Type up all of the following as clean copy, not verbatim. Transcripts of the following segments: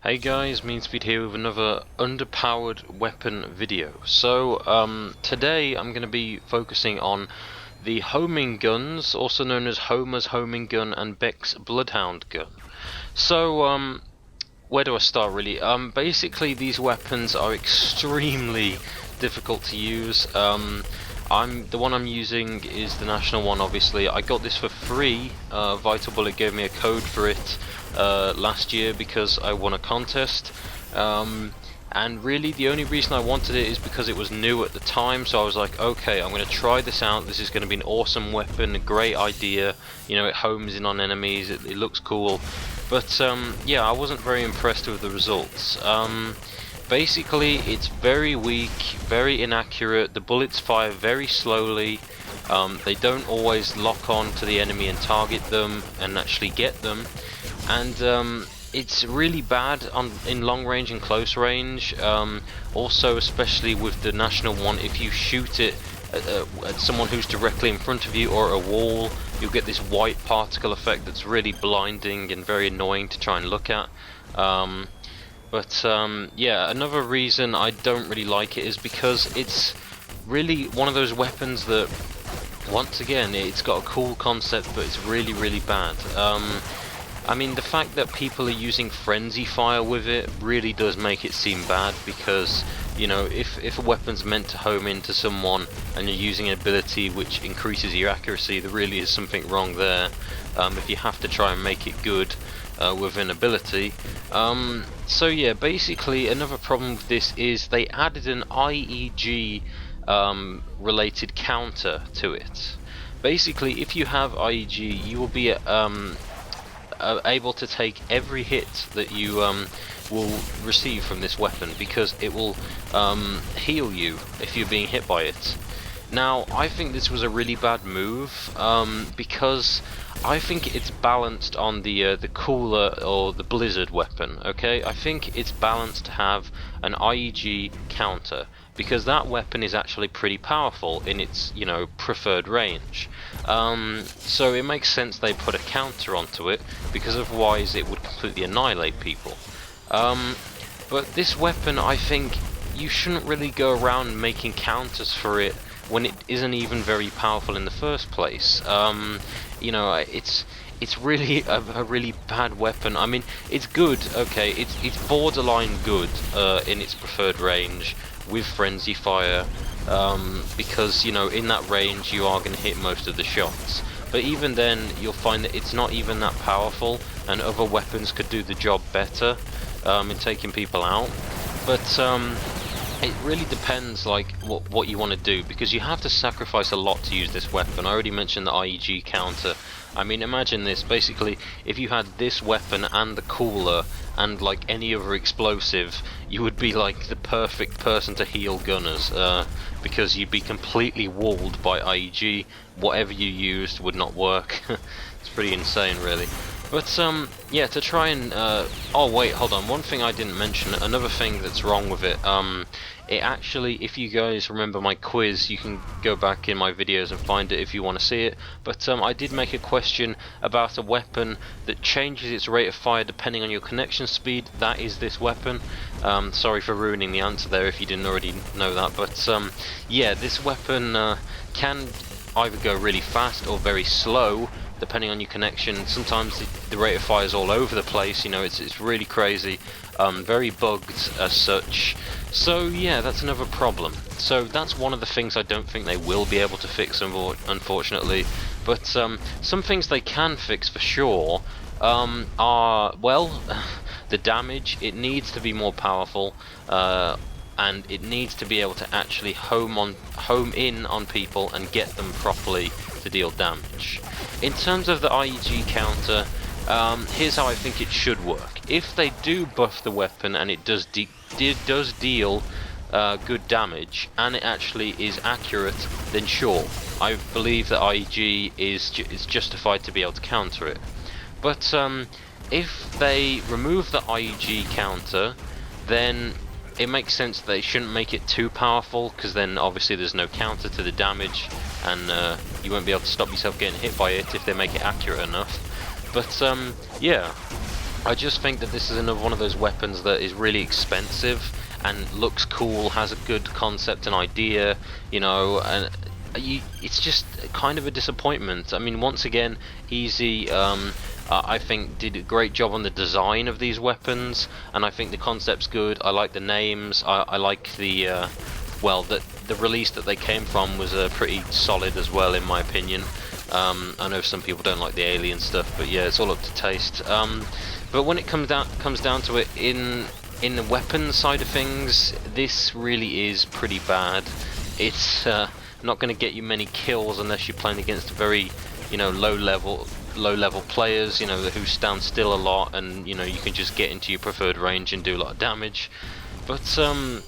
Hey guys, MeanSpeed here with another underpowered weapon video. So today I'm going to be focusing on the homing guns, also known as Homer's homing gun and Beck's Bloodhound gun. So where do I start really? Basically these weapons are extremely difficult to use. The one I'm using is the national one, obviously. I got this for free. Vital Bullet gave me a code for it last year because I won a contest. And really the only reason I wanted it is because it was new at the time, so I was like, okay, I'm going to try this out. This is going to be an awesome weapon, a great idea. You know, it homes in on enemies, it looks cool. But yeah, I wasn't very impressed with the results. Basically, it's very weak, very inaccurate. The bullets fire very slowly. They don't always lock on to the enemy and target them and actually get them. And it's really bad in long range and close range. Also, especially with the national one, if you shoot it at someone who's directly in front of you or a wall, you'll get this white particle effect that's really blinding and very annoying to try and look at. Yeah, another reason I don't really like it is because it's really one of those weapons that, once again, it's got a cool concept, but it's really, really bad. I mean, the fact that people are using frenzy fire with it really does make it seem bad, because, you know, if a weapon's meant to home into someone and you're using an ability which increases your accuracy, there really is something wrong there. If you have to try and make it good with an ability. So yeah, basically another problem with this is they added an IEG related counter to it. Basically, if you have IEG, you will be able to take every hit that you will receive from this weapon, because it will heal you if you're being hit by it. Now, I think this was a really bad move, because I think it's balanced on the cooler or the blizzard weapon. Okay, I think it's balanced to have an IEG counter, because that weapon is actually pretty powerful in its, you know, preferred range. So it makes sense they put a counter onto it, because otherwise it would completely annihilate people. But this weapon, I think you shouldn't really go around making counters for it when it isn't even very powerful in the first place. You know, it's really a really bad weapon. I mean, it's good, okay, it's borderline good in its preferred range with frenzy fire, because, you know, in that range you are going to hit most of the shots. But even then, you'll find that it's not even that powerful, and other weapons could do the job better in taking people out. But it really depends, like, what you want to do, because you have to sacrifice a lot to use this weapon. I already mentioned the IEG counter. I mean, imagine this. Basically, if you had this weapon and the cooler and like any other explosive, you would be like the perfect person to heal gunners, because you'd be completely walled by IEG. Whatever you used would not work. It's pretty insane, really. But yeah, to try and oh wait, hold on, one thing I didn't mention, another thing that's wrong with it, it actually, if you guys remember my quiz, you can go back in my videos and find it if you want to see it, but I did make a question about a weapon that changes its rate of fire depending on your connection speed. That is this weapon. Sorry for ruining the answer there if you didn't already know that, but yeah, this weapon can either go really fast or very slow, depending on your connection. Sometimes the rate of fire is all over the place, you know, it's really crazy, very bugged as such. So yeah, that's another problem. So that's one of the things I don't think they will be able to fix, unfortunately. But some things they can fix for sure are, well, the damage. It needs to be more powerful, and it needs to be able to actually home in on people and get them properly to deal damage. In terms of the IEG counter, here's how I think it should work. If they do buff the weapon and it does deal good damage, and it actually is accurate, then sure, I believe that IEG is justified to be able to counter it. But if they remove the IEG counter, then it makes sense that they shouldn't make it too powerful, because then obviously there's no counter to the damage, and you won't be able to stop yourself getting hit by it if they make it accurate enough. But yeah, I just think that this is another one of those weapons that is really expensive and looks cool, has a good concept and idea, you know, and it's just kind of a disappointment. I mean, once again, Easy, I think did a great job on the design of these weapons, and I think the concept's good. I like the names. I like the well, the release that they came from was pretty solid as well, in my opinion. I know some people don't like the alien stuff, but yeah, it's all up to taste. But when it comes down to it, in the weapons side of things, this really is pretty bad. It's not going to get you many kills unless you're playing against very, you know, low level players, you know, who stand still a lot, and you know, you can just get into your preferred range and do a lot of damage. But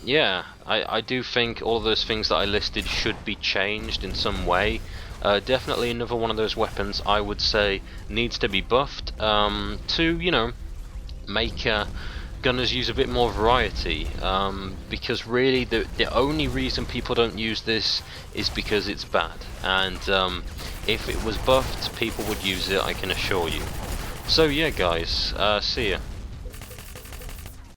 yeah, I do think all those things that I listed should be changed in some way. Definitely another one of those weapons I would say needs to be buffed to, you know, make gunners use a bit more variety, because really the only reason people don't use this is because it's bad, and if it was buffed, people would use it, I can assure you. So yeah guys, see ya.